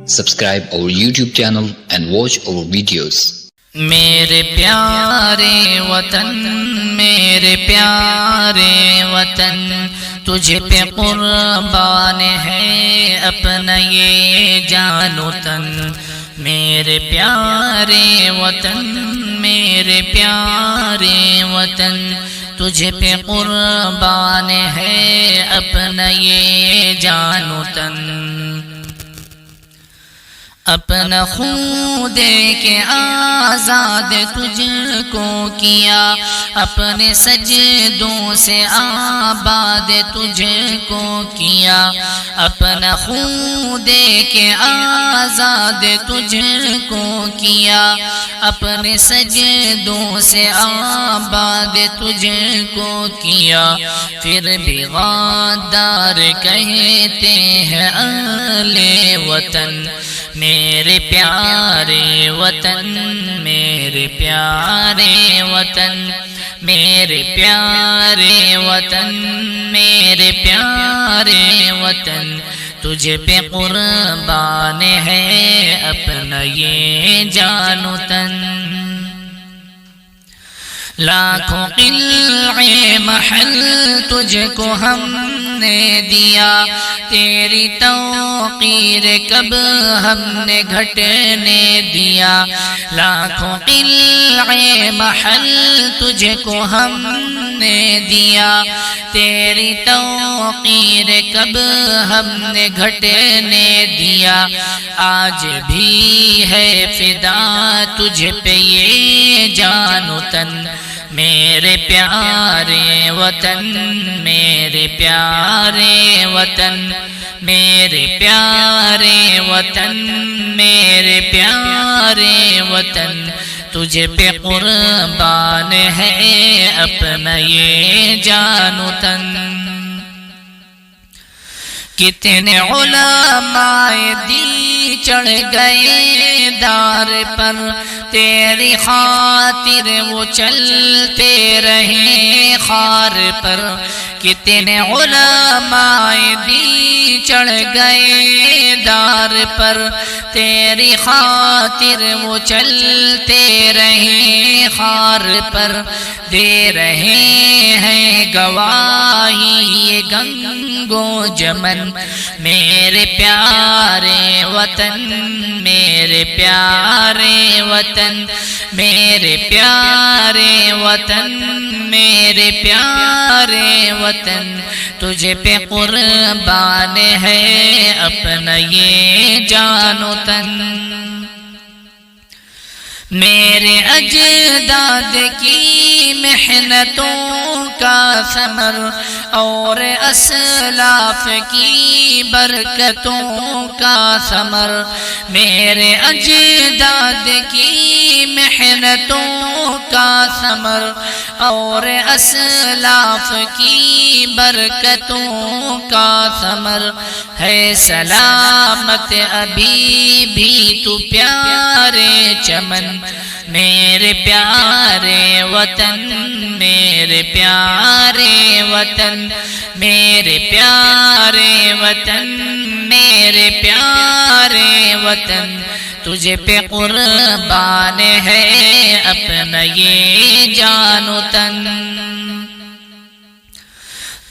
Subscribe our YouTube channel and watch our videos. میرے پیارے وطن، میرے پیارے وطن، تجھ پہ قربان ہے اپنا یہ جان و تن۔ میرے پیارے وطن، میرے پیارے وطن، تجھ پہ قربان ہے اپنا یہ جان و تن۔ اپنا خون دے کے آزاد تجھ کو کیا، اپنے سجدوں سے آباد تجھ کو کیا، اپنا خون دے کے آزاد تجھ کو کیا، اپنے سجدوں سے آباد تجھ کو کیا، پھر بھی غدار کہتے ہیں اہل وطن۔ میرے پیارے وطن، میرے پیارے وطن، میرے پیارے وطن، میرے پیارے وطن، تجھ پہ قربان ہے اپنا یہ جان و تن۔ لاکھوں قلعے محل تجھ کو ہم نے دیا، تیری توقیر کب ہم نے گھٹنے دیا۔ لاکھوں قلعے محل تجھ کو ہم نے دیا، تیری توقیر کب ہم نے گھٹنے دیا۔ آج بھی ہے فدا تجھ پہ یہ جان و تن۔ میرے پیارے وطن، میرے پیارے وطن، میرے پیارے وطن، میرے پیارے وطن، تجھ پہ قربان ہے اپنا یہ جان و تن۔ کتنے علماء دی چڑھ گئے دار پر، تیری خاطر وہ چلتے رہے خار پر۔ کتنے علماء دی چڑھ گئے دار پر، تیری خاطر وہ چلتے رہے خار پر۔ دے رہے ہیں گواہی یہ گنگ و جمن۔ میرے پیارے وطن، میرے پیارے وطن، میرے پیارے وطن، میرے پیارے وطن، تجھ پہ قربان ہے اپنا یہ جان و تن۔ میرے اجداد کی محنتوں کا ثمر اور اسلاف کی برکتوں کا ثمر، میرے اجداد کی محنتوں کا ثمر اور اسلاف کی برکتوں کا ثمر ہے۔ سلامت ابھی بھی تو پیارے چمن۔ میرے پیارے وطن، میرے پیارے وطن، میرے پیارے وطن، میرے پیارے وطن، تجھ پہ قربان ہے اپنا یہ جان و تن۔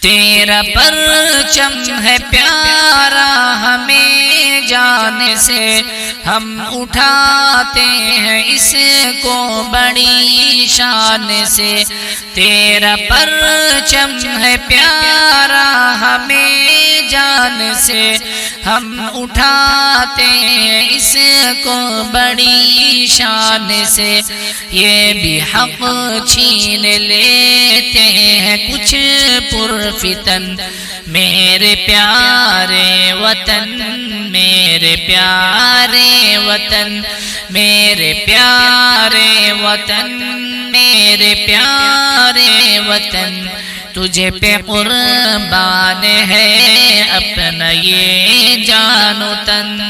تیرا پرچم ہے پیارا ہمیں جان سے، ہم اٹھاتے ہیں اس کو بڑی شان سے۔ تیرا پرچم ہے پیارا ہمیں جان سے، ہم اٹھاتے ہیں اس کو بڑی شان سے۔ یہ بھی حق چھین لیتے ہیں کچھ پرفتن۔ میرے پیارے وطن، میرے پیارے وطن، میرے پیارے وطن، میرے پیارے وطن، تجھ پہ قربان ہے اپنا یہ جان و تن۔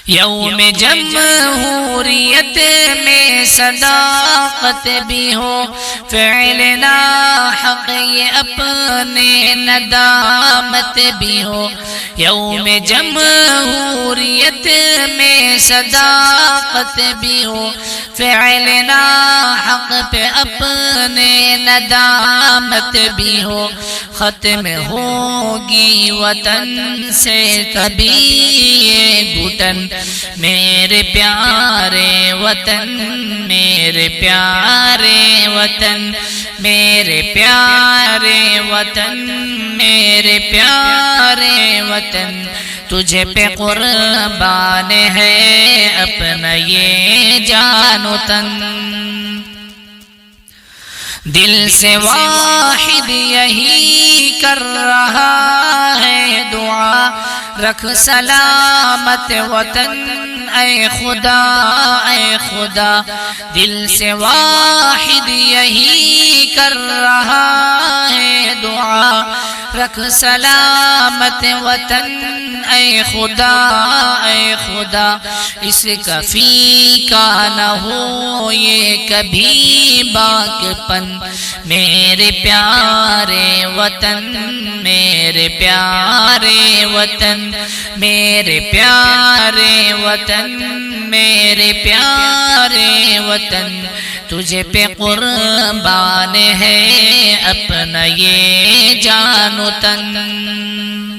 یوم جمہوریت میں صداقت بھی ہو، فعل ناحق یہ اپنے ندامت بھی ہو۔ یوم جمہوریت میں صداقت بھی ہو، فعل ناحق پہ اپنے ندامت بھی ہو۔ ختم ہوگی وطن سے کبھی یہ گھٹن، میرے پیارے وطن، میرے پیارے وطن، میرے پیارے وطن، میرے پیارے وطن، تجھے پہ قربان ہے اپنا یہ جان و تن۔ دل سے واحد یہی کر رہا ہے دعا، رکھ سلامت وطن اے خدا، اے خدا۔ دل سے واحد یہی کر رہا ہے دعا، رکھ سلامت وطن اے خدا، اے خدا۔ اس کا فیکا نہ ہو یہ کبھی باک پن، میرے پیارے وطن، میرے پیارے وطن، میرے پیارے وطن، میرے پیارے وطن، تجھے پہ قربان ہے اپنا یہ جان و تن۔